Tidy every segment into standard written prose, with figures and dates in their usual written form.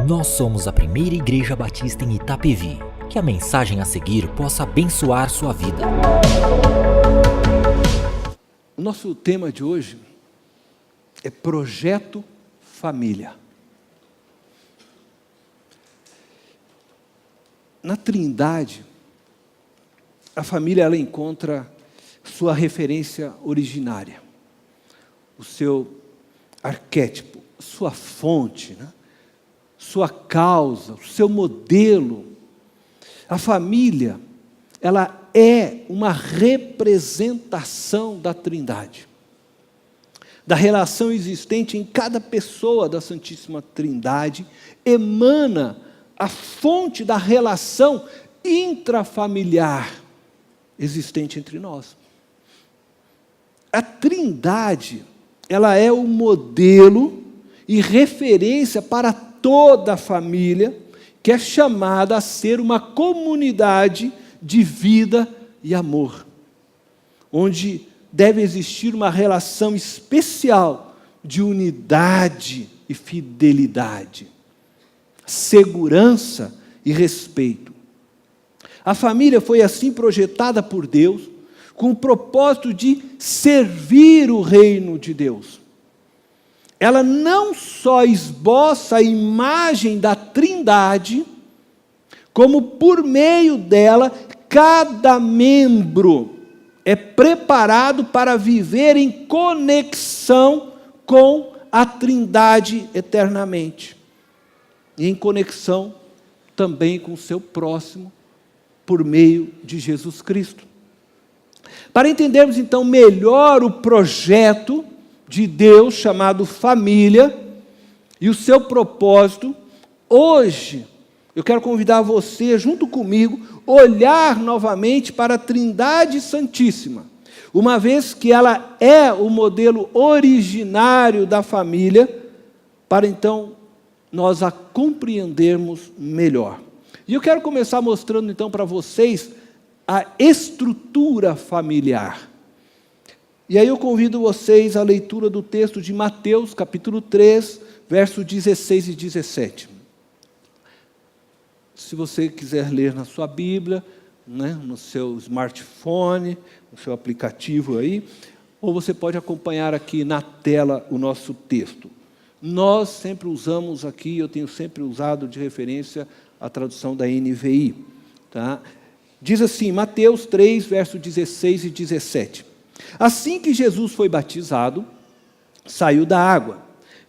Nós somos a primeira igreja batista em Itapevi. Que a mensagem a seguir possa abençoar sua vida. O nosso tema de hoje é Projeto Família. Na Trindade, a família ela encontra sua referência originária, o seu arquétipo, sua fonte, né? Sua causa, o seu modelo. A família, ela é uma representação da Trindade, da relação existente em cada pessoa da Santíssima Trindade, emana a fonte da relação intrafamiliar existente entre nós. A Trindade, ela é o modelo e referência para toda a família, que é chamada a ser uma comunidade de vida e amor, onde deve existir uma relação especial de unidade e fidelidade, segurança e respeito. A família foi assim projetada por Deus, com o propósito de servir o reino de Deus. Ela não só esboça a imagem da Trindade, como por meio dela, cada membro é preparado para viver em conexão com a Trindade eternamente. E em conexão também com o seu próximo, por meio de Jesus Cristo. Para entendermos então melhor o projeto de Deus chamado família e o seu propósito, hoje eu quero convidar você, junto comigo, olhar novamente para a Trindade Santíssima, uma vez que ela é o modelo originário da família, para então nós a compreendermos melhor. E eu quero começar mostrando então para vocês a estrutura familiar. E aí eu convido vocês à leitura do texto de Mateus, capítulo 3, versos 16 e 17. Se você quiser ler na sua Bíblia, né, no seu smartphone, no seu aplicativo aí, ou você pode acompanhar aqui na tela o nosso texto. Nós sempre usamos aqui, eu tenho sempre usado de referência a tradução da NVI. Tá? Diz assim, Mateus 3, versos 16 e 17. Assim que Jesus foi batizado, saiu da água.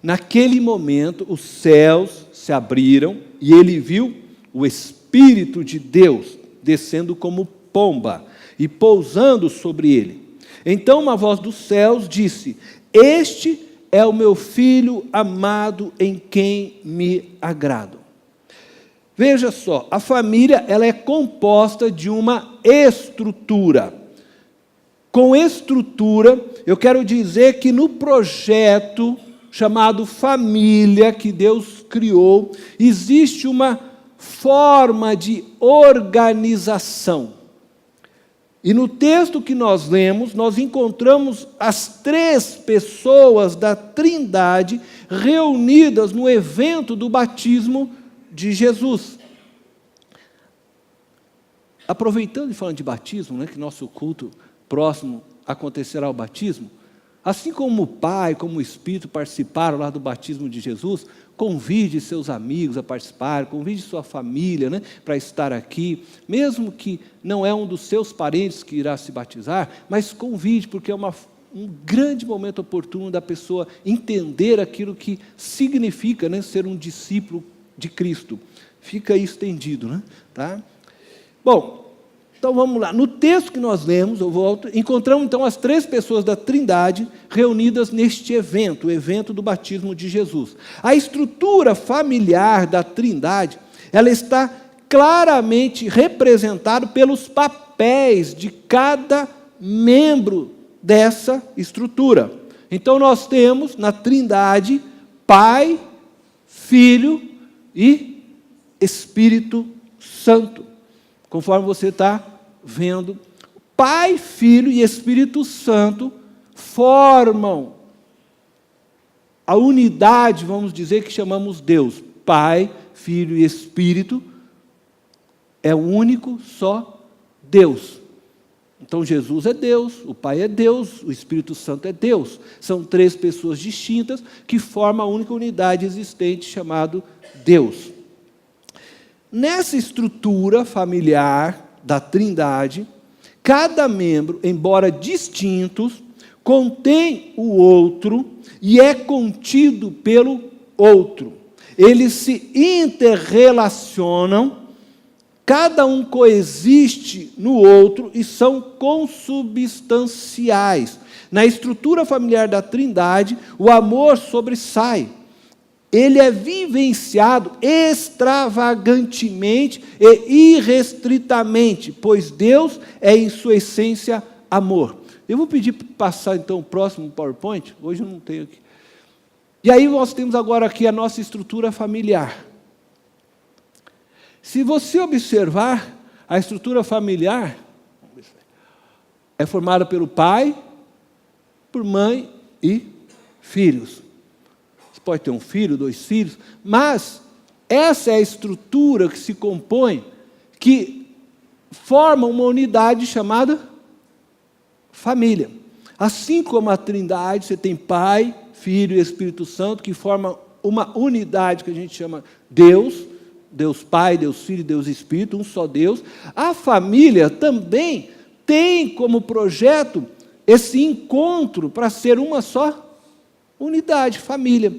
Naquele momento, os céus se abriram e ele viu o Espírito de Deus descendo como pomba e pousando sobre ele. Então uma voz dos céus disse: Este é o meu Filho amado em quem me agrado. Veja só, a família ela é composta de uma estrutura. Com estrutura, eu quero dizer que no projeto chamado família que Deus criou, existe uma forma de organização. E no texto que nós lemos, nós encontramos as três pessoas da Trindade reunidas no evento do batismo de Jesus. Aproveitando e falando de batismo, né, que nosso culto próximo acontecerá o batismo, assim como o Pai, como o Espírito participaram lá do batismo de Jesus, convide seus amigos a participar, convide sua família, né, para estar aqui, mesmo que não é um dos seus parentes que irá se batizar, mas convide, porque é um grande momento oportuno da pessoa entender aquilo que significa, né, ser um discípulo de Cristo. Fica aí estendido, né? Tá? Bom, então vamos lá. No texto que nós lemos, eu volto, encontramos então as três pessoas da Trindade reunidas neste evento, o evento do batismo de Jesus. A estrutura familiar da Trindade, ela está claramente representada pelos papéis de cada membro dessa estrutura. Então nós temos na Trindade Pai, Filho e Espírito Santo. Conforme você está vendo, Pai, Filho e Espírito Santo formam a unidade, vamos dizer, que chamamos Deus. Pai, Filho e Espírito, é o único só Deus. Então Jesus é Deus, o Pai é Deus, o Espírito Santo é Deus. São três pessoas distintas que formam a única unidade existente chamada Deus. Nessa estrutura familiar da Trindade, cada membro, embora distintos, contém o outro e é contido pelo outro. Eles se interrelacionam, cada um coexiste no outro e são consubstanciais. Na estrutura familiar da Trindade, o amor sobressai. Ele é vivenciado extravagantemente e irrestritamente, pois Deus é, em sua essência, amor. Eu vou pedir para passar, então, o próximo PowerPoint. Hoje eu não tenho aqui. E aí nós temos agora aqui a nossa estrutura familiar. Se você observar, a estrutura familiar é formada pelo pai, por mãe e filhos. Você pode ter um filho, 2 filhos, mas essa é a estrutura que se compõe, que forma uma unidade chamada família. Assim como a Trindade, você tem Pai, Filho e Espírito Santo, que formam uma unidade que a gente chama Deus, Deus Pai, Deus Filho, Deus Espírito, um só Deus. A família também tem como projeto esse encontro para ser uma só unidade, família.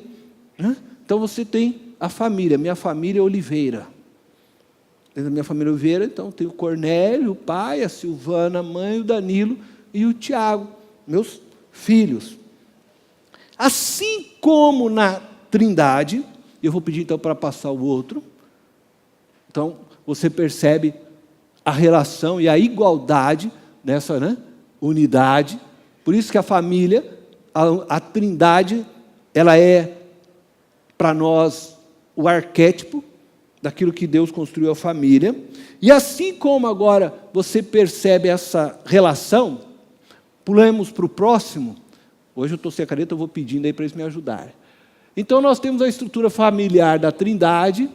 Então você tem a família, minha família é Oliveira. Dentro da minha família Oliveira, então tem o Cornélio, o pai, a Silvana, a mãe, o Danilo e o Tiago, meus filhos. Assim como na Trindade, eu vou pedir então para passar o outro. Então, você percebe a relação e a igualdade nessa unidade. Por isso que a família, a Trindade, ela é para nós o arquétipo daquilo que Deus construiu a família. E assim como agora você percebe essa relação, pulamos para o próximo. Hoje eu estou sem a caneta, eu vou pedindo aí para eles me ajudarem. Então nós temos a estrutura familiar da Trindade,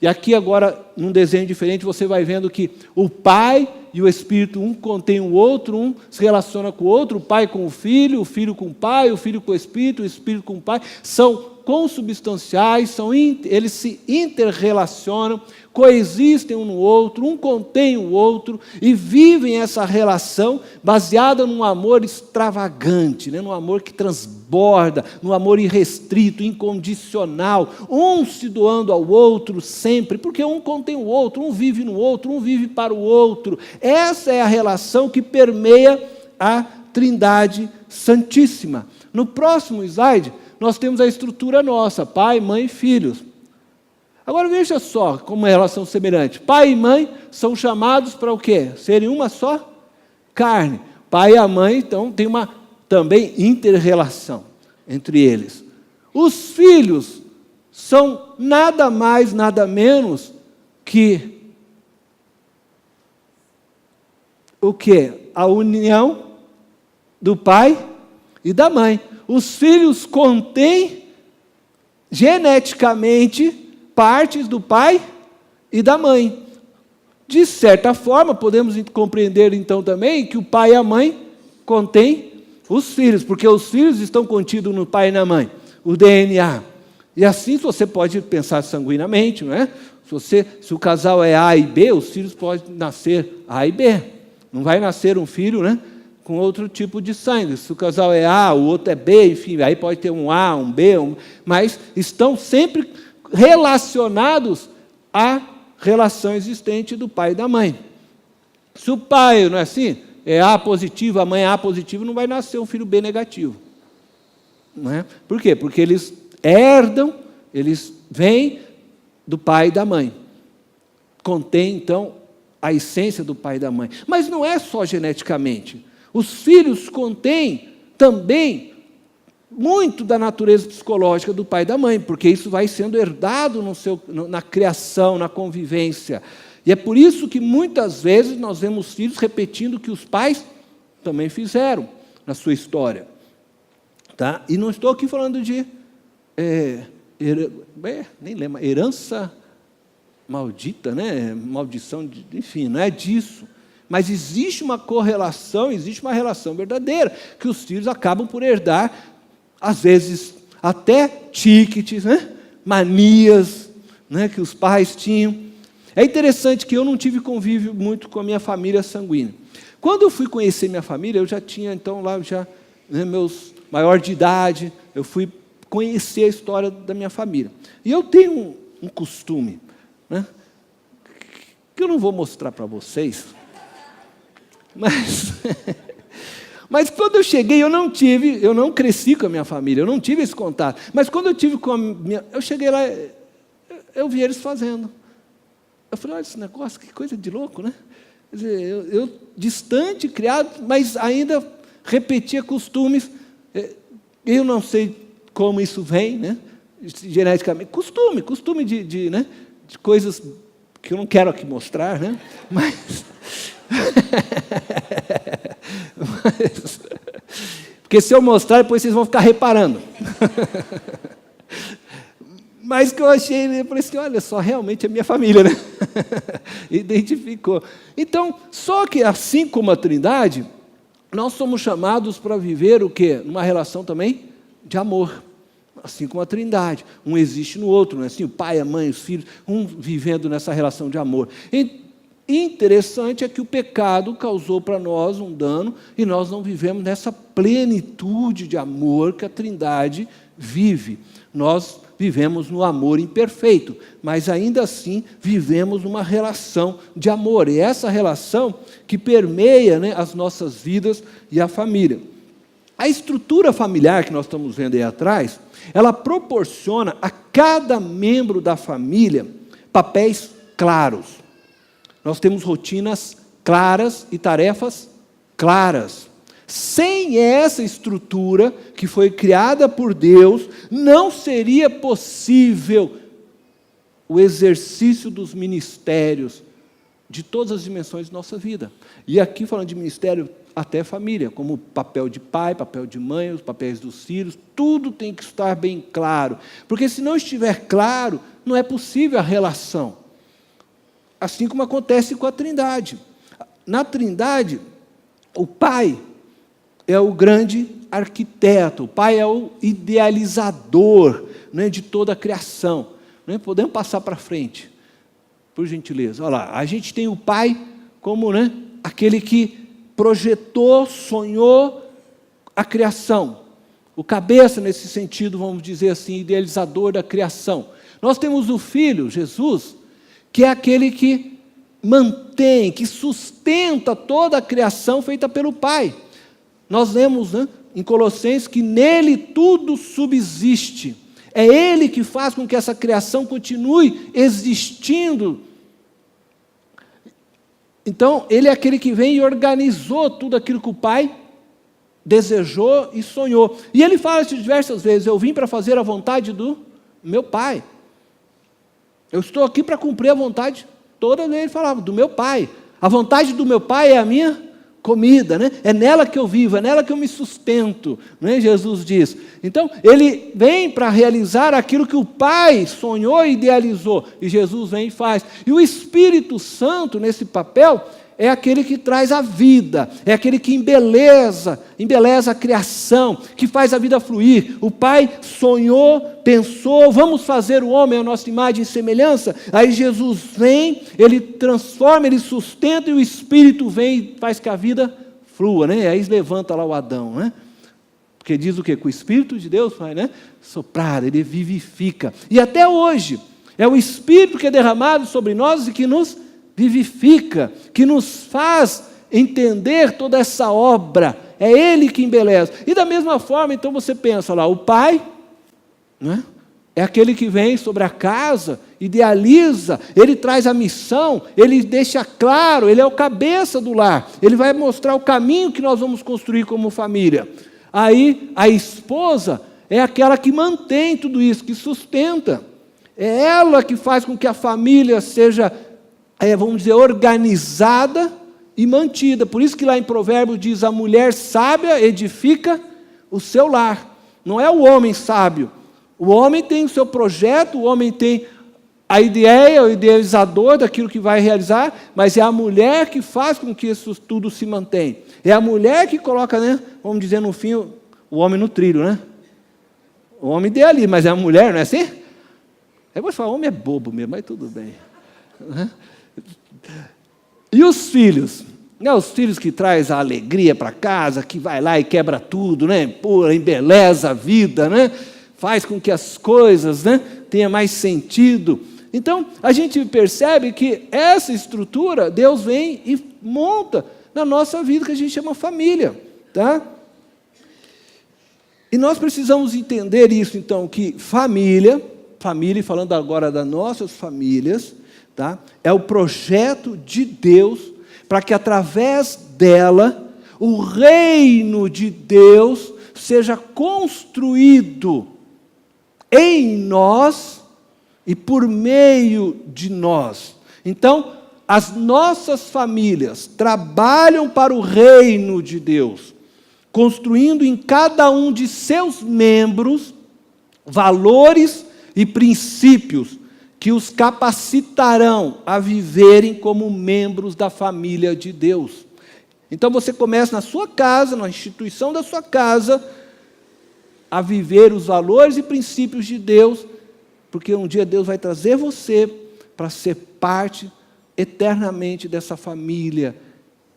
e aqui agora, num desenho diferente, você vai vendo que o Pai e o Espírito, um contém o outro, um se relaciona com o outro, o Pai com o Filho com o Pai, o Filho com o Espírito com o Pai, são consubstanciais, eles se interrelacionam, coexistem um no outro, um contém o outro, e vivem essa relação baseada num amor extravagante, num amor que transborda, num amor irrestrito, incondicional, um se doando ao outro sempre, porque um contém o outro, um vive no outro, um vive para o outro. Essa é a relação que permeia a Trindade Santíssima. No próximo slide, nós temos a estrutura nossa, pai, mãe e filhos. Agora veja só como é a relação semelhante. Pai e mãe são chamados para o quê? Serem uma só carne. Pai e a mãe, então, tem uma também inter-relação entre eles. Os filhos são nada mais, nada menos que o quê? A união do pai e da mãe. Os filhos contêm geneticamente partes do pai e da mãe. De certa forma, podemos compreender então também que o pai e a mãe contêm os filhos, porque os filhos estão contidos no pai e na mãe, o DNA. E assim você pode pensar sanguinamente, não é? Se o casal é A e B, os filhos podem nascer A e B. Não vai nascer um filho, com outro tipo de sangue. Se o casal é A, o outro é B, enfim, aí pode ter um A, um B, mas estão sempre relacionados à relação existente do pai e da mãe. Se o pai, não é assim, é A positivo, a mãe é A positivo, não vai nascer um filho B negativo. Não é? Por quê? Porque eles herdam, eles vêm do pai e da mãe. Contém, então, a essência do pai e da mãe. Mas não é só geneticamente. Os filhos contêm também muito da natureza psicológica do pai e da mãe, porque isso vai sendo herdado na criação, na convivência. E é por isso que muitas vezes nós vemos filhos repetindo o que os pais também fizeram na sua história. Tá? E não estou aqui falando de nem lembro, herança maldita, né? Maldição, enfim, não é disso. Mas existe uma correlação, existe uma relação verdadeira, que os filhos acabam por herdar, às vezes, até tiques, né? Manias, né? Que os pais tinham. É interessante que eu não tive convívio muito com a minha família sanguínea. Quando eu fui conhecer minha família, eu já tinha, então, lá, né, meus maior de idade, eu fui conhecer a história da minha família. E eu tenho um costume, né, que eu não vou mostrar para vocês, mas quando eu cheguei, eu não cresci com a minha família, eu não tive esse contato. Mas quando eu tive eu cheguei lá, eu vi eles fazendo. Eu falei, olha esse negócio, que coisa de louco, né? Quer dizer, eu distante, criado, mas ainda repetia costumes. Eu não sei como isso vem, né? Geneticamente. Costume né? De coisas que eu não quero aqui mostrar, né? Mas porque se eu mostrar, depois vocês vão ficar reparando. Mas que eu achei, eu falei assim, olha só, realmente é minha família, né? Identificou. Então, só que assim como a Trindade, nós somos chamados para viver o quê? Numa relação também de amor. Assim como a Trindade. Um existe no outro, não é assim? O pai, a mãe, os filhos, um vivendo nessa relação de amor. E interessante é que o pecado causou para nós um dano e nós não vivemos nessa plenitude de amor que a Trindade vive. Nós vivemos no amor imperfeito, mas ainda assim vivemos numa relação de amor. E essa relação que permeia, né, as nossas vidas e a família. A estrutura familiar que nós estamos vendo aí atrás, ela proporciona a cada membro da família papéis claros. Nós temos rotinas claras e tarefas claras. Sem essa estrutura que foi criada por Deus, não seria possível o exercício dos ministérios de todas as dimensões de nossa vida. E aqui falando de ministério, até família, como papel de pai, papel de mãe, os papéis dos filhos, tudo tem que estar bem claro. Porque se não estiver claro, não é possível a relação. Assim como acontece com a Trindade. Na Trindade, o pai é o grande arquiteto, o pai é o idealizador, né, de toda a criação. Né? Podemos passar para frente, por gentileza. Olha lá, a gente tem o pai como, né, aquele que projetou, sonhou a criação. O cabeça, nesse sentido, vamos dizer assim, idealizador da criação. Nós temos o Filho, Jesus, que é aquele que mantém, que sustenta toda a criação feita pelo Pai. Nós lemos, né, em Colossenses que nele tudo subsiste. É Ele que faz com que essa criação continue existindo. Então, Ele é aquele que vem e organizou tudo aquilo que o Pai desejou e sonhou. E Ele fala isso diversas vezes, eu vim para fazer a vontade do meu Pai. Eu estou aqui para cumprir a vontade, toda vez Ele falava, do meu Pai. A vontade do meu Pai é a minha comida, né? É nela que eu vivo, é nela que eu me sustento, né? Jesus diz. Então, Ele vem para realizar aquilo que o Pai sonhou e idealizou, e Jesus vem e faz. E o Espírito Santo, nesse papel, é aquele que traz a vida, é aquele que embeleza a criação, que faz a vida fluir. O Pai sonhou, pensou, vamos fazer o homem à nossa imagem e semelhança. Aí Jesus vem, Ele transforma, Ele sustenta, e o Espírito vem e faz que a vida flua, né? Aí levanta lá o Adão, né? Porque diz o quê? Que o Espírito de Deus vai, né, soprar, Ele vivifica. E até hoje, é o Espírito que é derramado sobre nós e que nos vivifica, que nos faz entender toda essa obra. É Ele que embeleza. E da mesma forma, então você pensa lá, o Pai, né, é aquele que vem sobre a casa, idealiza, Ele traz a missão, Ele deixa claro, Ele é o cabeça do lar, Ele vai mostrar o caminho que nós vamos construir como família. Aí a esposa é aquela que mantém tudo isso, que sustenta. É ela que faz com que a família seja, vamos dizer, organizada e mantida. Por isso que lá em Provérbios diz, a mulher sábia edifica o seu lar. Não é o homem sábio. O homem tem o seu projeto, o homem tem a ideia, o idealizador daquilo que vai realizar, mas é a mulher que faz com que isso tudo se mantenha. É a mulher que coloca, né, vamos dizer, no fim, o homem no trilho, né? O homem idealiza, mas é a mulher, não é assim? Eu vou falar, o homem é bobo mesmo, mas tudo bem. E os filhos? Né, os filhos que traz a alegria para casa, que vai lá e quebra tudo, né? Pura, embeleza a vida, né? Faz com que as coisas, né, tenham mais sentido. Então, a gente percebe que essa estrutura, Deus vem e monta na nossa vida, que a gente chama família, tá? E nós precisamos entender isso, então, que família, falando agora das nossas famílias, tá? É o projeto de Deus, para que através dela, o reino de Deus seja construído em nós e por meio de nós. Então, as nossas famílias trabalham para o reino de Deus, construindo em cada um de seus membros valores e princípios que os capacitarão a viverem como membros da família de Deus. Então você começa na sua casa, na instituição da sua casa, a viver os valores e princípios de Deus, porque um dia Deus vai trazer você para ser parte eternamente dessa família,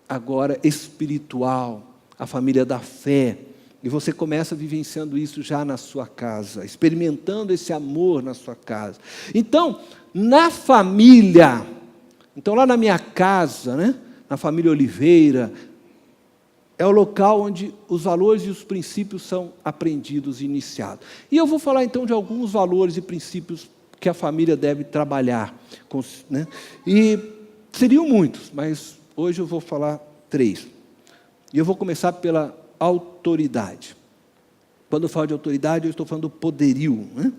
agora espiritual, a família da fé. E você começa vivenciando isso já na sua casa, experimentando esse amor na sua casa. Então, na família, então lá na minha casa, né, na família Oliveira, é o local onde os valores e os princípios são aprendidos e iniciados. E eu vou falar então de alguns valores e princípios que a família deve trabalhar, né? E seriam muitos, mas hoje eu vou falar 3. E eu vou começar pela autoridade. Quando eu falo de autoridade, eu estou falando do poderio, né?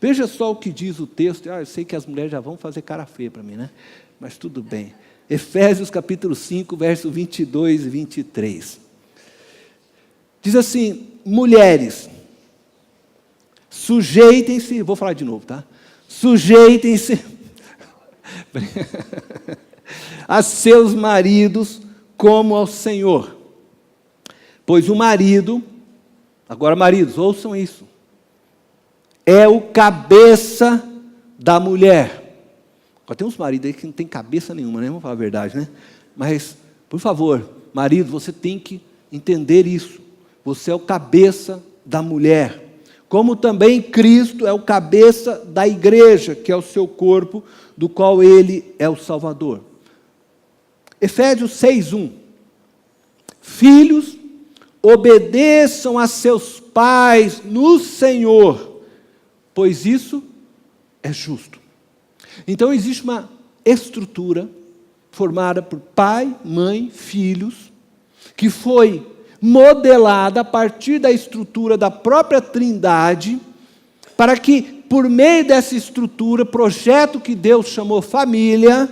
Veja só o que diz o texto. Eu sei que as mulheres já vão fazer cara feia para mim, né? Mas tudo bem. Efésios capítulo 5, verso 22 e 23. Diz assim: mulheres, sujeitem-se, vou falar de novo, tá? Sujeitem-se a seus maridos como ao Senhor. Pois o marido, agora maridos, ouçam isso, é o cabeça da mulher. Agora tem uns maridos aí que não tem cabeça nenhuma, né? Vamos falar a verdade, né? Mas, por favor, marido, você tem que entender isso. Você é o cabeça da mulher. Como também Cristo é o cabeça da igreja, que é o seu corpo, do qual Ele é o Salvador. Efésios 6:1. Filhos, obedeçam a seus pais no Senhor, pois isso é justo. Então existe uma estrutura formada por pai, mãe, filhos, que foi modelada a partir da estrutura da própria Trindade, para que, por meio dessa estrutura, projeto que Deus chamou família,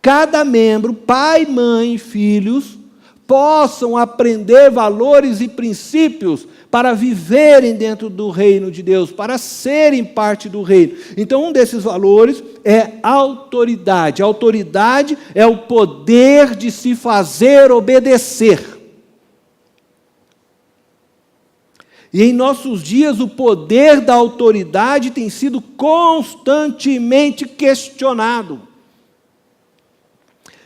cada membro, pai, mãe e filhos, possam aprender valores e princípios para viverem dentro do reino de Deus, para serem parte do reino. Então, um desses valores é autoridade. A autoridade é o poder de se fazer obedecer. E em nossos dias, o poder da autoridade tem sido constantemente questionado.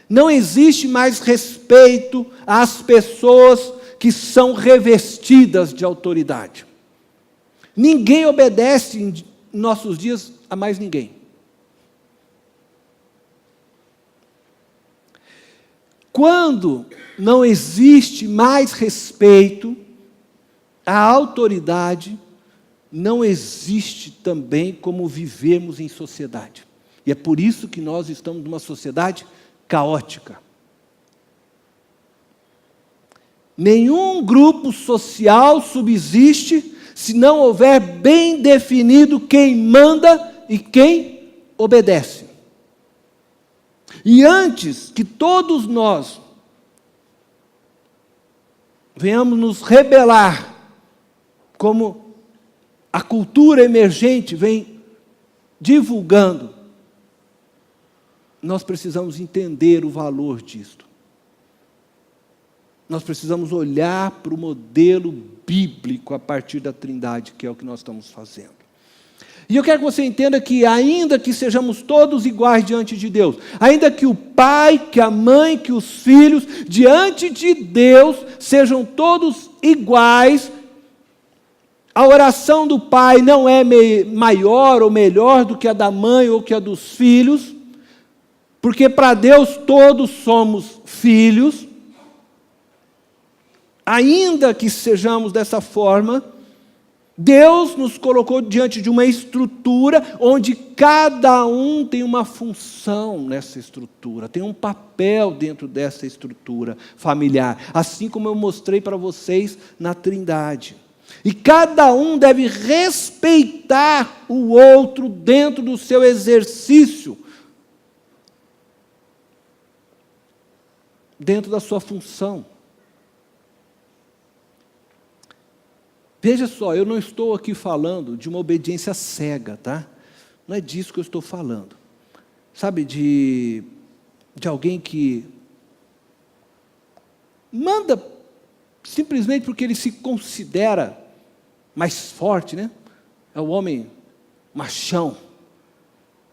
Não existe mais respeito às pessoas que são revestidas de autoridade. Ninguém obedece em nossos dias a mais ninguém. Quando não existe mais respeito à autoridade, não existe também como vivermos em sociedade. E é por isso que nós estamos numa sociedade caótica. Nenhum grupo social subsiste se não houver bem definido quem manda e quem obedece. E antes que todos nós venhamos nos rebelar, como a cultura emergente vem divulgando, nós precisamos entender o valor disto. Nós precisamos olhar para o modelo bíblico a partir da Trindade, que é o que nós estamos fazendo. E eu quero que você entenda que, ainda que sejamos todos iguais diante de Deus, ainda que o pai, que a mãe, que os filhos, diante de Deus, sejam todos iguais, a oração do pai não é maior ou melhor do que a da mãe ou que a dos filhos, porque para Deus todos somos filhos. Ainda que sejamos dessa forma, Deus nos colocou diante de uma estrutura onde cada um tem uma função nessa estrutura, tem um papel dentro dessa estrutura familiar, assim como eu mostrei para vocês na Trindade. E cada um deve respeitar o outro dentro do seu exercício, dentro da sua função. Veja só, eu não estou aqui falando de uma obediência cega, tá? Não é disso que eu estou falando. Sabe, de alguém que manda simplesmente porque ele se considera mais forte, né? É o homem machão.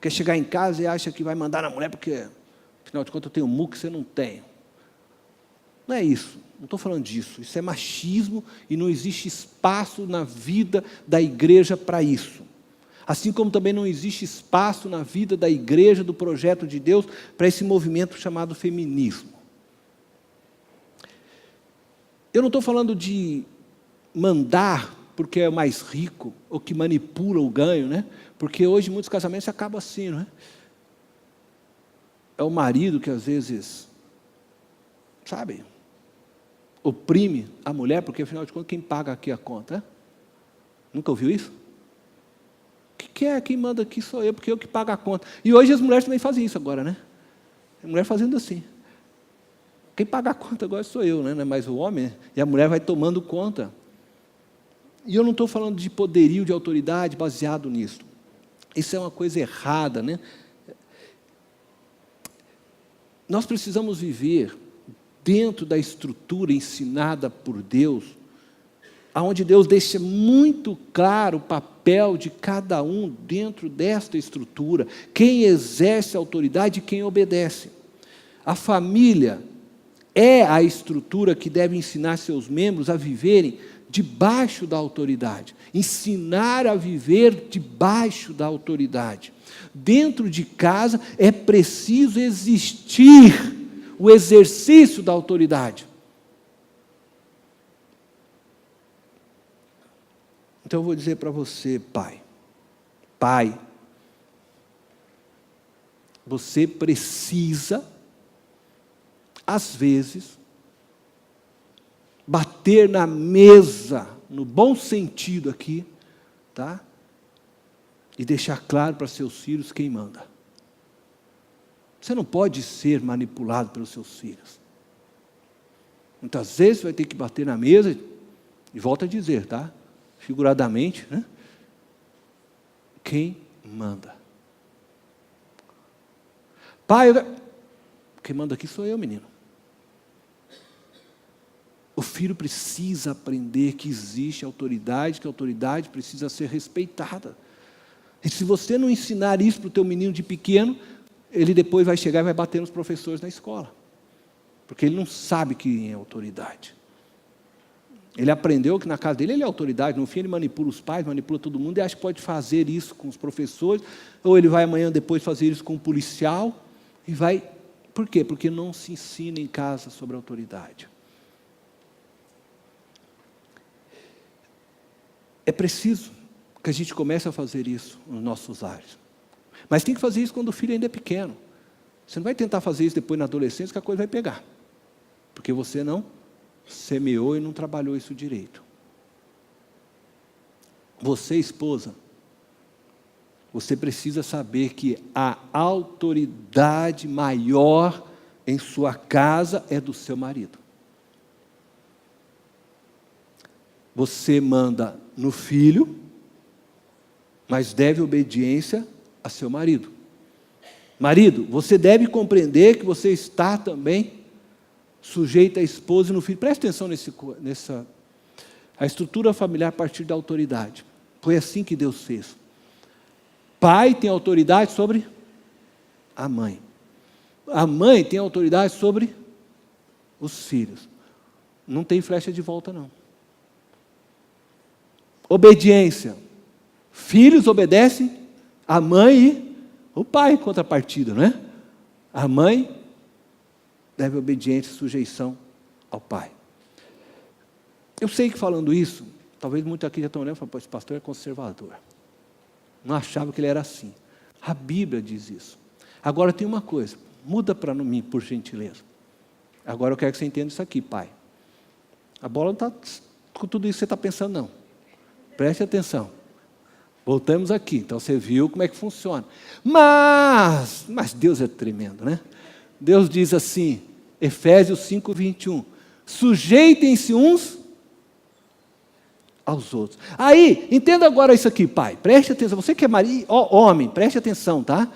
Quer chegar em casa e acha que vai mandar na mulher porque, afinal de contas, eu tenho muco que você não tem. Não é isso. Não estou falando disso, isso é machismo e não existe espaço na vida da igreja para isso. Assim como também não existe espaço na vida da igreja, do projeto de Deus, para esse movimento chamado feminismo. Eu não estou falando de mandar porque é mais rico, ou que manipula o ganho, né? Porque hoje muitos casamentos acabam assim, não é? É o marido que às vezes, sabe, oprime a mulher, porque afinal de contas quem paga aqui a conta? É? Nunca ouviu isso? Quem manda aqui sou eu, porque eu que pago a conta. E hoje as mulheres também fazem isso agora, né? A mulher fazendo assim. Quem paga a conta agora sou eu, né? Não é mais o homem, e a mulher vai tomando conta. E eu não estou falando de poderio, de autoridade baseado nisso. Isso é uma coisa errada, né? Nós precisamos viver dentro da estrutura ensinada por Deus, aonde Deus deixa muito claro o papel de cada um dentro desta estrutura, quem exerce a autoridade e quem obedece. A família é a estrutura que deve ensinar seus membros a viverem debaixo da autoridade, ensinar a viver debaixo da autoridade. Dentro de casa é preciso existir o exercício da autoridade. Então eu vou dizer para você, pai, você precisa, às vezes, bater na mesa, no bom sentido aqui, tá? E deixar claro para seus filhos quem manda. Você não pode ser manipulado pelos seus filhos. Muitas vezes você vai ter que bater na mesa, e volta a dizer, tá? Figuradamente, né? Quem manda? Pai, quem manda aqui sou eu, menino. O filho precisa aprender que existe autoridade, que a autoridade precisa ser respeitada. E se você não ensinar isso para o teu menino de pequeno, ele depois vai chegar e vai bater nos professores na escola. Porque ele não sabe quem é autoridade. Ele aprendeu que na casa dele ele é autoridade, no fim ele manipula os pais, manipula todo mundo e acha que pode fazer isso com os professores, ou ele vai amanhã depois fazer isso com um policial, e vai... Por quê? Porque não se ensina em casa sobre autoridade. É preciso que a gente comece a fazer isso nos nossos lares. Mas tem que fazer isso quando o filho ainda é pequeno. Você não vai tentar fazer isso depois na adolescência que a coisa vai pegar. Porque você não semeou e não trabalhou isso direito. Você, esposa, você precisa saber que a autoridade maior em sua casa é do seu marido. Você manda no filho, mas deve obediência a seu marido. Marido, você deve compreender que você está também sujeito à esposa e no filho. Preste atenção nessa... A estrutura familiar a partir da autoridade. Foi assim que Deus fez. Pai tem autoridade sobre a mãe. A mãe tem autoridade sobre os filhos. Não tem flecha de volta, não. Obediência. Filhos obedecem a mãe e o pai, em contrapartida, não é? A mãe deve obediência e sujeição ao pai. Eu sei que falando isso, talvez muitos aqui já estão olhando e falando, esse pastor é conservador. Não achava que ele era assim. A Bíblia diz isso. Agora tem uma coisa, muda para mim, por gentileza. Agora eu quero que você entenda isso aqui, pai. A bola não está com tudo isso que você está pensando, não. Preste atenção. Voltamos aqui, então você viu como é que funciona. Mas Deus é tremendo, né? Deus diz assim, Efésios 5:21, sujeitem-se uns aos outros. Aí, entenda agora isso aqui, pai, preste atenção, você que é marido, homem, preste atenção, tá?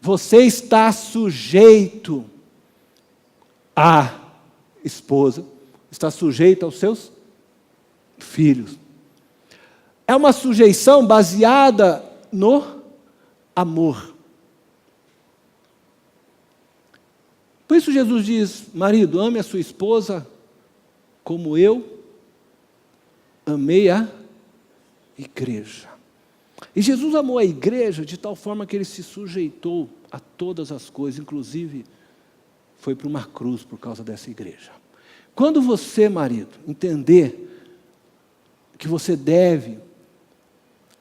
Você está sujeito à esposa, está sujeito aos seus filhos. É uma sujeição baseada no amor. Por isso Jesus diz, marido, ame a sua esposa como eu amei a igreja. E Jesus amou a igreja de tal forma que ele se sujeitou a todas as coisas, inclusive foi para uma cruz por causa dessa igreja. Quando você, marido, entender que você deve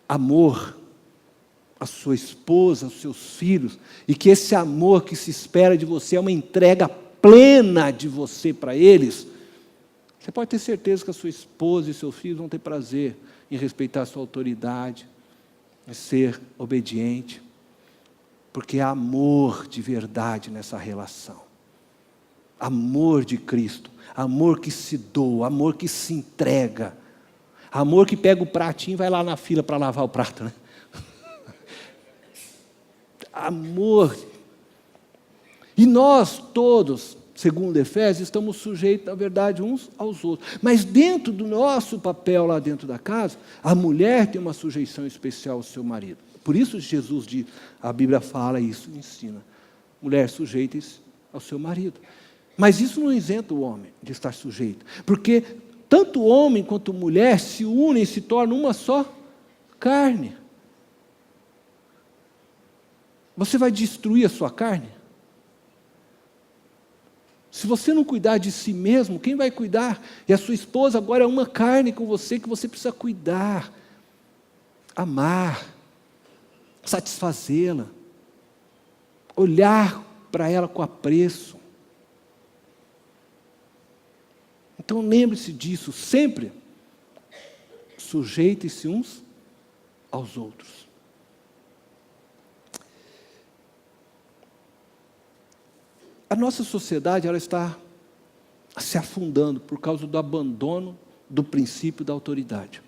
amor à sua esposa, aos seus filhos, e que esse amor que se espera de você é uma entrega plena de você para eles, você pode ter certeza que a sua esposa e seus filhos vão ter prazer em respeitar a sua autoridade, em ser obediente, porque há amor de verdade nessa relação. Amor de Cristo, amor que se doa, amor que se entrega, amor que pega o pratinho e vai lá na fila para lavar o prato, né? Amor. E nós todos, segundo Efésios, estamos sujeitos, na verdade, uns aos outros. Mas dentro do nosso papel lá dentro da casa, a mulher tem uma sujeição especial ao seu marido. Por isso Jesus diz, a Bíblia fala isso, ensina. Mulher, sujeite-se ao seu marido. Mas isso não isenta o homem de estar sujeito. Porque tanto o homem quanto a mulher se unem e se tornam uma só carne. Você vai destruir a sua carne? Se você não cuidar de si mesmo, quem vai cuidar? E a sua esposa agora é uma carne com você que você precisa cuidar, amar, satisfazê-la, olhar para ela com apreço. Então lembre-se disso, sempre sujeitem-se uns aos outros. A nossa sociedade ela está se afundando por causa do abandono do princípio da autoridade.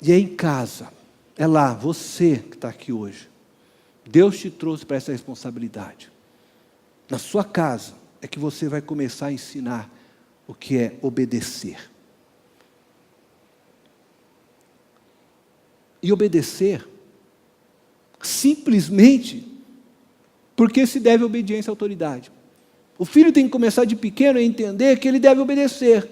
E é em casa, é lá, você que está aqui hoje. Deus te trouxe para essa responsabilidade. Na sua casa é que você vai começar a ensinar o que é obedecer. E obedecer simplesmente porque se deve obediência à autoridade. O filho tem que começar de pequeno a entender que ele deve obedecer.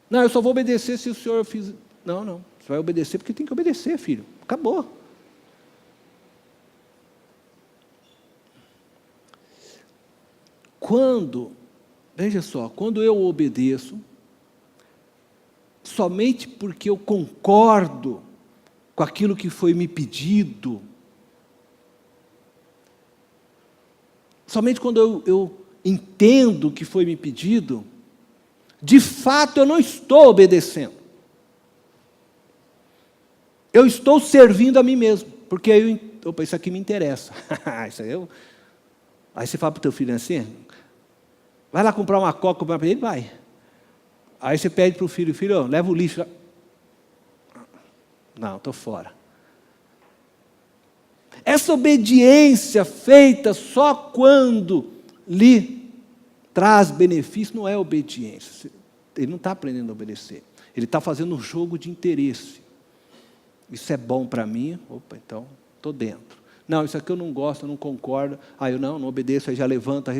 Não, eu só vou obedecer se o senhor fizer... Não, você vai obedecer porque tem que obedecer, filho. Acabou. Veja só, quando eu obedeço, somente porque eu concordo com aquilo que foi me pedido, somente quando eu entendo o que foi me pedido, de fato eu não estou obedecendo. Eu estou servindo a mim mesmo, porque aí opa, isso aqui me interessa. Isso aí você fala para o teu filho assim, vai lá comprar uma coca para ele, vai. Aí você pede para o filho, leva o lixo. Não, estou fora. Essa obediência feita só quando lhe traz benefício não é obediência. Ele não está aprendendo a obedecer. Ele está fazendo um jogo de interesse. Isso é bom para mim? Opa, então estou dentro. Não, isso aqui eu não gosto, eu não concordo. Eu não obedeço, aí já levanta.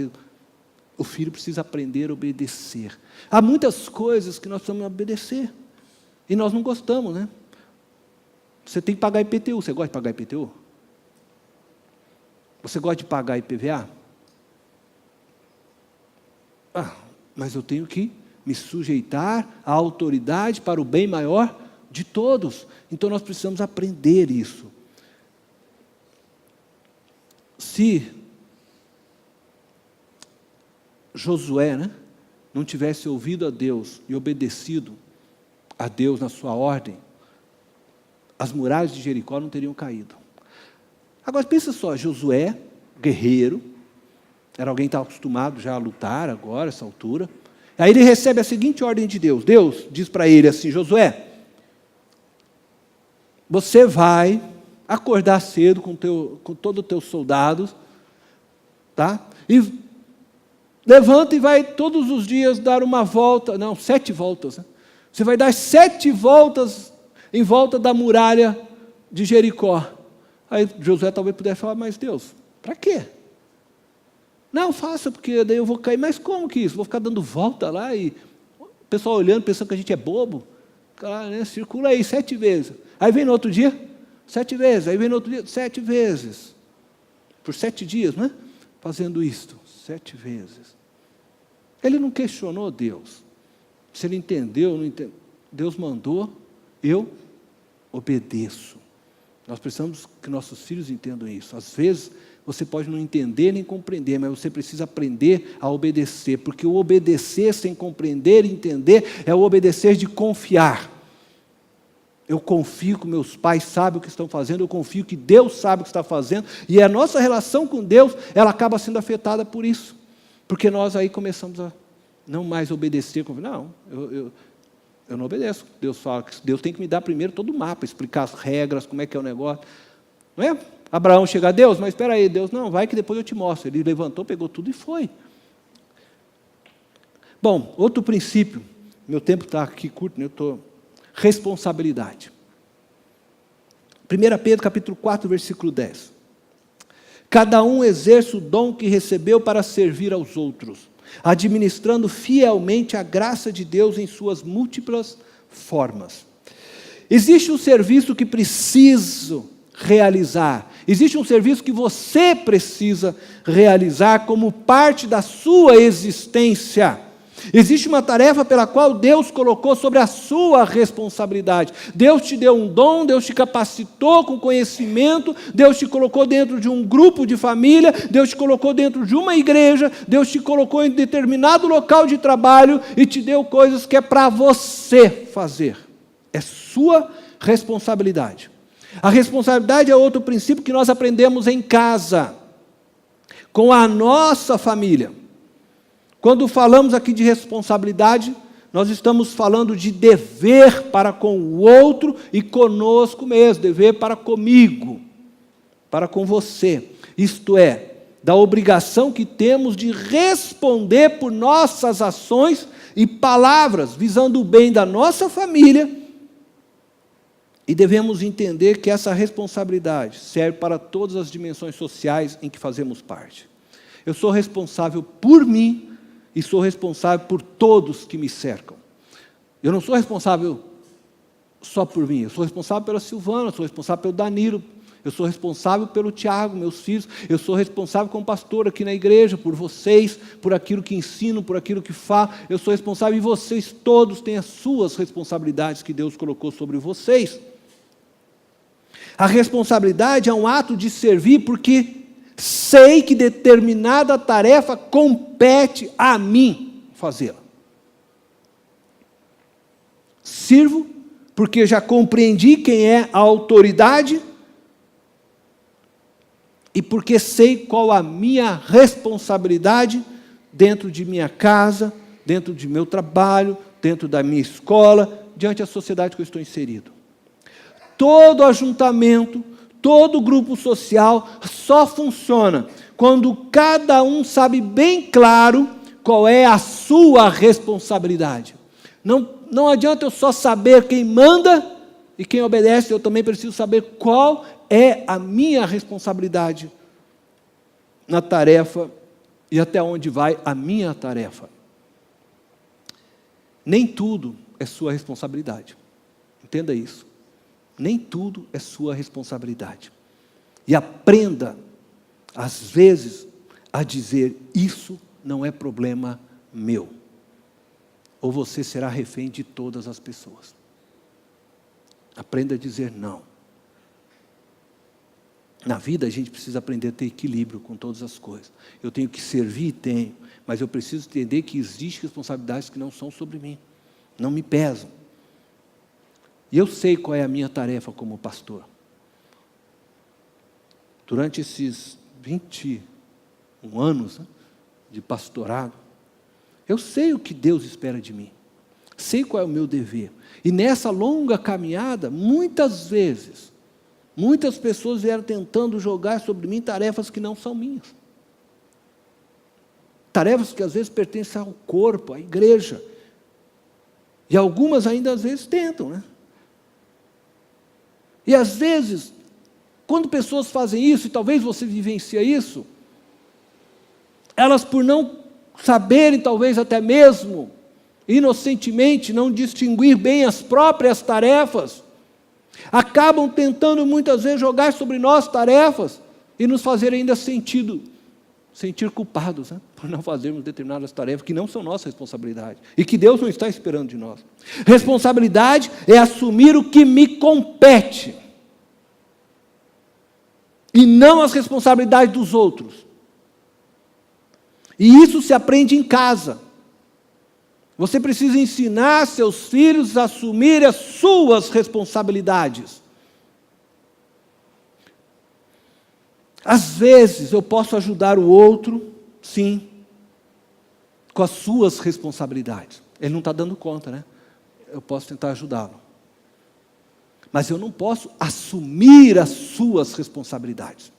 O filho precisa aprender a obedecer. Há muitas coisas que nós precisamos obedecer. E nós não gostamos, né? Você tem que pagar IPTU. Você gosta de pagar IPTU? Você gosta de pagar IPVA? Mas eu tenho que me sujeitar à autoridade para o bem maior de todos. Então nós precisamos aprender isso. Se Josué, não tivesse ouvido a Deus e obedecido a Deus na sua ordem, as muralhas de Jericó não teriam caído. Agora pensa só, Josué, guerreiro, era alguém que estava acostumado já a lutar agora, essa altura. Aí ele recebe a seguinte ordem de Deus. Deus diz para ele assim: Josué, você vai acordar cedo com todos os teus soldados, tá? E levanta e vai todos os dias dar uma volta, 7 voltas. Né? Você vai dar 7 voltas em volta da muralha de Jericó. Aí Josué talvez pudesse falar: mas Deus, para quê? Não, faça, porque daí eu vou cair. Mas como que isso? Vou ficar dando volta lá e o pessoal olhando, pensando que a gente é bobo. Cara, né? Circula aí 7 vezes. Aí vem no outro dia, 7 vezes. Aí vem no outro dia, 7 vezes. Por 7 dias, né? Fazendo isto, 7 vezes. Ele não questionou Deus. Se ele entendeu, não entendeu. Deus mandou, eu obedeço. Nós precisamos que nossos filhos entendam isso. Às vezes, você pode não entender nem compreender, mas você precisa aprender a obedecer, porque o obedecer sem compreender e entender é o obedecer de confiar. Eu confio que meus pais sabem o que estão fazendo, eu confio que Deus sabe o que está fazendo, e a nossa relação com Deus, ela acaba sendo afetada por isso, porque nós aí começamos a não mais obedecer. Não, eu não obedeço. Deus fala que Deus tem que me dar primeiro todo o mapa, explicar as regras, como é que é o negócio. Não é? Abraão chega a Deus, mas espera aí, Deus, não, vai que depois eu te mostro. Ele levantou, pegou tudo e foi. Bom, outro princípio, meu tempo está aqui curto, né? Responsabilidade. 1 Pedro capítulo 4, versículo 10. Cada um exerce o dom que recebeu para servir aos outros, administrando fielmente a graça de Deus em suas múltiplas formas. Existe um serviço que preciso realizar. Existe um serviço que você precisa realizar como parte da sua existência. Existe uma tarefa pela qual Deus colocou sobre a sua responsabilidade. Deus te deu um dom, Deus te capacitou com conhecimento, Deus te colocou dentro de um grupo de família, Deus te colocou dentro de uma igreja, Deus te colocou em determinado local de trabalho e te deu coisas que é para você fazer. É sua responsabilidade. A responsabilidade é outro princípio que nós aprendemos em casa, com a nossa família. Quando falamos aqui de responsabilidade, nós estamos falando de dever para com o outro e conosco mesmo, dever para comigo, para com você. Isto é, da obrigação que temos de responder por nossas ações e palavras, visando o bem da nossa família. E devemos entender que essa responsabilidade serve para todas as dimensões sociais em que fazemos parte. Eu sou responsável por mim e sou responsável por todos que me cercam. Eu não sou responsável só por mim, eu sou responsável pela Silvana, eu sou responsável pelo Danilo, eu sou responsável pelo Tiago, meus filhos, eu sou responsável como pastor aqui na igreja, por vocês, por aquilo que ensino, por aquilo que falo, eu sou responsável e vocês todos têm as suas responsabilidades que Deus colocou sobre vocês. A responsabilidade é um ato de servir porque sei que determinada tarefa compete a mim fazê-la. Sirvo porque já compreendi quem é a autoridade e porque sei qual a minha responsabilidade dentro de minha casa, dentro de meu trabalho, dentro da minha escola, diante da sociedade que eu estou inserido. todo ajuntamento, todo grupo social só funciona quando cada um sabe bem claro qual é a sua responsabilidade. Não adianta eu só saber quem manda e quem obedece, eu também preciso saber qual é a minha responsabilidade na tarefa e até onde vai a minha tarefa. Nem tudo é sua responsabilidade. Entenda isso. Nem tudo é sua responsabilidade. E aprenda, às vezes, a dizer: isso não é problema meu. Ou você será refém de todas as pessoas. Aprenda a dizer não. Na vida a gente precisa aprender a ter equilíbrio com todas as coisas. Eu tenho que servir, tenho, mas eu preciso entender que existem responsabilidades que não são sobre mim, não me pesam. E eu sei qual é a minha tarefa como pastor. Durante esses 21 anos de pastorado, eu sei o que Deus espera de mim. Sei qual é o meu dever. E nessa longa caminhada, muitas vezes, muitas pessoas vieram tentando jogar sobre mim tarefas que não são minhas. Tarefas que às vezes pertencem ao corpo, à igreja. E algumas ainda às vezes tentam, né? E às vezes, quando pessoas fazem isso, e talvez você vivencia isso, elas por não saberem, talvez até mesmo, inocentemente, não distinguir bem as próprias tarefas, acabam tentando muitas vezes jogar sobre nós tarefas e nos fazer ainda sentir culpados, né, por não fazermos determinadas tarefas que não são nossa responsabilidade e que Deus não está esperando de nós. Responsabilidade é assumir o que me compete e não as responsabilidades dos outros. E isso se aprende em casa. Você precisa ensinar seus filhos a assumir as suas responsabilidades. Às vezes eu posso ajudar o outro, sim, com as suas responsabilidades. Ele não está dando conta, né? Eu posso tentar ajudá-lo. Mas eu não posso assumir as suas responsabilidades.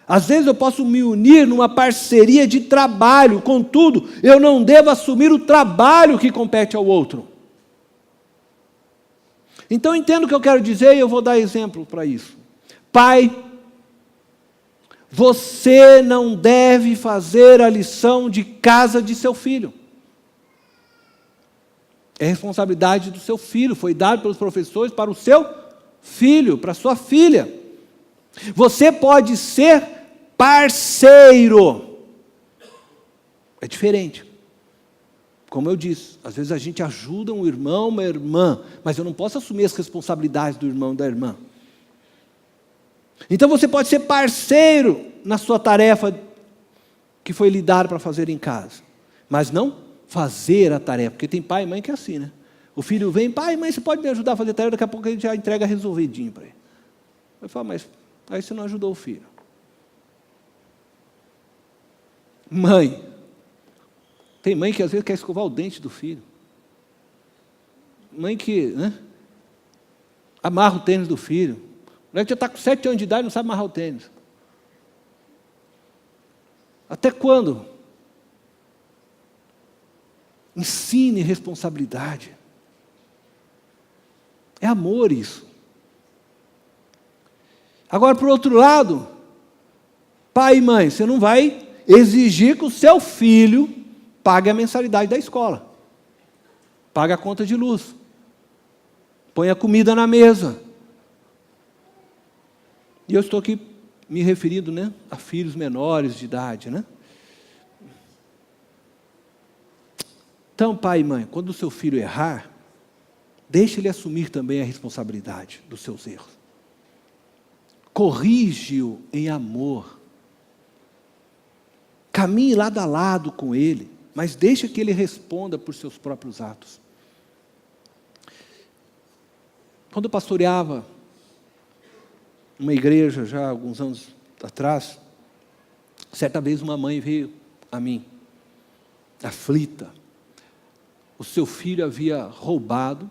Às vezes eu posso me unir numa parceria de trabalho, contudo, eu não devo assumir o trabalho que compete ao outro. Então entendo o que eu quero dizer e eu vou dar exemplo para isso. Pai, você não deve fazer a lição de casa de seu filho. É responsabilidade do seu filho, foi dado pelos professores para o seu filho, para a sua filha. Você pode ser parceiro. É diferente. Como eu disse, às vezes a gente ajuda um irmão, uma irmã, mas eu não posso assumir as responsabilidades do irmão e da irmã. Então você pode ser parceiro na sua tarefa que foi lhe dada para fazer em casa, mas não fazer a tarefa, porque tem pai e mãe que é assim, né? O filho vem: pai, mãe, você pode me ajudar a fazer a tarefa? Daqui a pouco ele já entrega resolvidinho para ele. Eu falo: mas aí você não ajudou o filho. Mãe, tem mãe que às vezes quer escovar o dente do filho. Mãe que, né, amarra o tênis do filho. O moleque já está com 7 anos de idade e não sabe amarrar o tênis. Até quando? Ensine responsabilidade. É amor isso. Agora, por outro lado, pai e mãe, você não vai exigir que o seu filho pague a mensalidade da escola, pague a conta de luz, ponha comida na mesa. E eu estou aqui me referindo, né, a filhos menores de idade, né? Então, pai e mãe, quando o seu filho errar, deixe ele assumir também a responsabilidade dos seus erros. Corrige-o em amor. Caminhe lado a lado com ele, mas deixe que ele responda por seus próprios atos. Quando eu pastoreava uma igreja, já há alguns anos atrás, certa vez uma mãe veio a mim, aflita. O seu filho havia roubado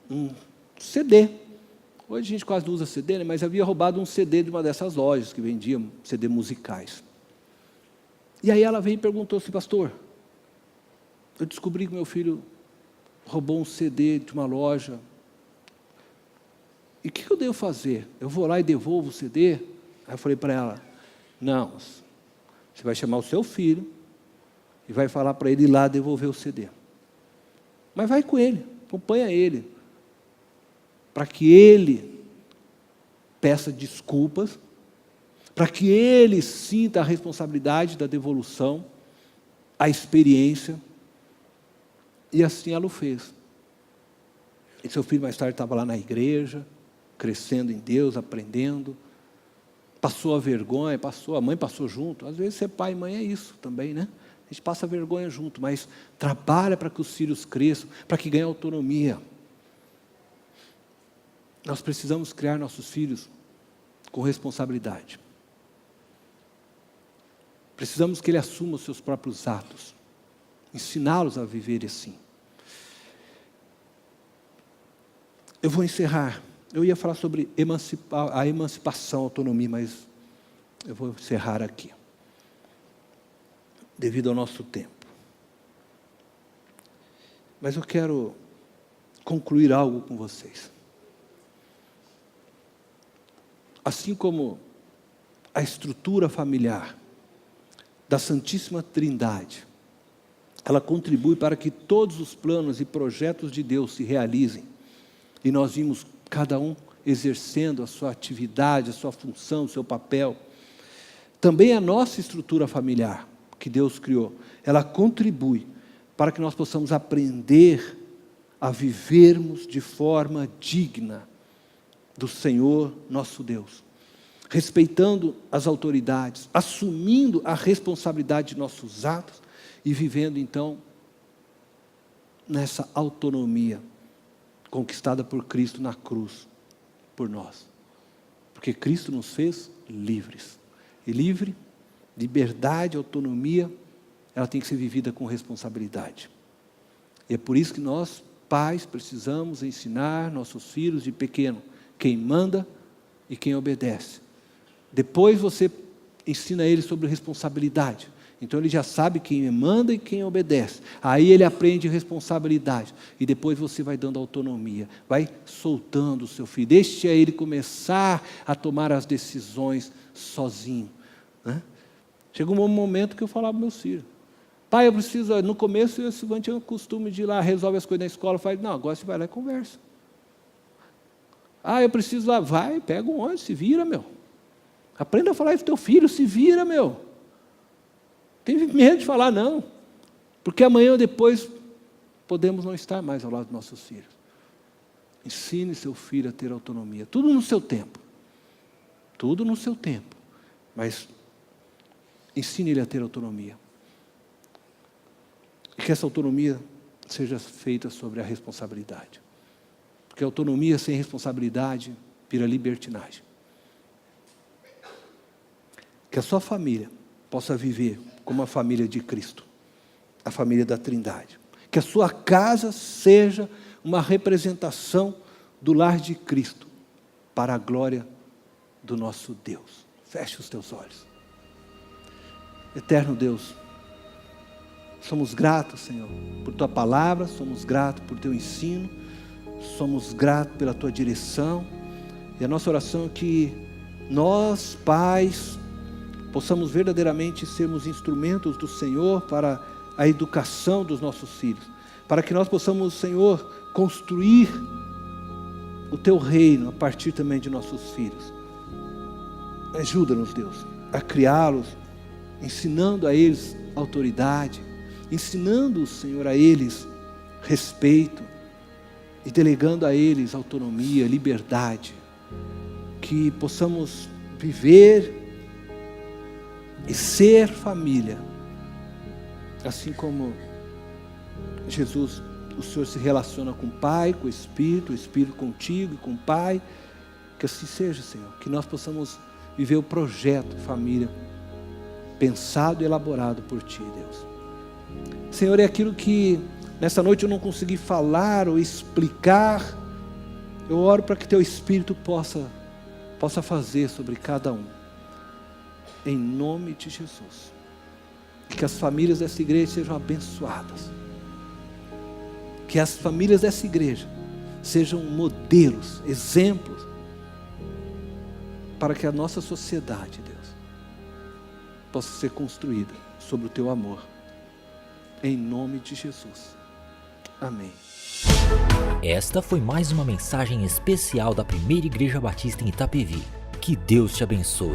um CD Hoje a gente quase não usa CD, né? Mas havia roubado um CD de uma dessas lojas que vendiam CD musicais. E aí ela veio e perguntou assim, pastor, eu descobri que meu filho roubou um CD de uma loja. E o que eu devo fazer? Eu vou lá e devolvo o CD? Aí eu falei para ela, não, você vai chamar o seu filho e vai falar para ele ir lá devolver o CD. Mas vai com ele, acompanha ele, para que ele peça desculpas, para que ele sinta a responsabilidade da devolução, a experiência, e assim ela o fez. E seu filho mais tarde estava lá na igreja, crescendo em Deus, aprendendo, passou a vergonha, a mãe passou junto. Às vezes ser pai e mãe é isso também, né? A gente passa vergonha junto, mas trabalha para que os filhos cresçam, para que ganhem autonomia. Nós precisamos criar nossos filhos com responsabilidade. Precisamos que ele assuma os seus próprios atos, ensiná-los a viver assim. Eu vou encerrar. Eu ia falar sobre a emancipação, a autonomia, mas eu vou encerrar aqui, devido ao nosso tempo. Mas eu quero concluir algo com vocês. Assim como a estrutura familiar da Santíssima Trindade, ela contribui para que todos os planos e projetos de Deus se realizem, e nós vimos cada um exercendo a sua atividade, a sua função, o seu papel. Também a nossa estrutura familiar, que Deus criou, ela contribui para que nós possamos aprender a vivermos de forma digna do Senhor nosso Deus, respeitando as autoridades, assumindo a responsabilidade de nossos atos e vivendo então nessa autonomia conquistada por Cristo na cruz, por nós. Porque Cristo nos fez livres. E livre, liberdade, autonomia, ela tem que ser vivida com responsabilidade. E é por isso que nós, pais, precisamos ensinar nossos filhos de pequeno quem manda e quem obedece. Depois você ensina ele sobre responsabilidade. Então ele já sabe quem manda e quem obedece. Aí ele aprende responsabilidade. E depois você vai dando autonomia. Vai soltando o seu filho. Deixe ele começar a tomar as decisões sozinho. Né? Chegou um momento que eu falava para meus filhos. Pai, eu preciso... No começo eu tinha o costume de ir lá, resolve as coisas na escola. Eu falei, não, agora você vai lá e conversa. Ah, eu preciso lá. Vai, pega um ônibus, se vira, meu. Aprenda a falar isso pro teu filho, se vira, meu. Tem medo de falar não, porque amanhã ou depois podemos não estar mais ao lado dos nossos filhos. Ensine seu filho a ter autonomia, tudo no seu tempo, mas ensine ele a ter autonomia. E que essa autonomia seja feita sobre a responsabilidade, porque autonomia sem responsabilidade vira libertinagem. Que a sua família possa viver como a família de Cristo, a família da Trindade. Que a sua casa seja uma representação do lar de Cristo, para a glória do nosso Deus. Feche os teus olhos. Eterno Deus, somos gratos, Senhor, por Tua palavra, somos gratos por Teu ensino, somos gratos pela Tua direção, e a nossa oração é que nós, pais, possamos verdadeiramente sermos instrumentos do Senhor para a educação dos nossos filhos, para que nós possamos, Senhor, construir o Teu reino a partir também de nossos filhos. Ajuda-nos, Deus, a criá-los, ensinando a eles autoridade, ensinando, Senhor, a eles respeito e delegando a eles autonomia, liberdade, que possamos viver e ser família, assim como Jesus, o Senhor se relaciona com o Pai, com o Espírito contigo e com o Pai, que assim seja, Senhor, que nós possamos viver o projeto família, pensado e elaborado por Ti, Deus. Senhor, é aquilo que nessa noite eu não consegui falar ou explicar, Eu oro para que teu Espírito possa fazer sobre cada um. Em nome de Jesus. Que as famílias dessa igreja sejam abençoadas. Que as famílias dessa igreja sejam modelos, exemplos, para que a nossa sociedade, Deus, possa ser construída sobre o teu amor. Em nome de Jesus. Amém. Esta foi mais uma mensagem especial da Primeira Igreja Batista em Itapevi. Que Deus te abençoe.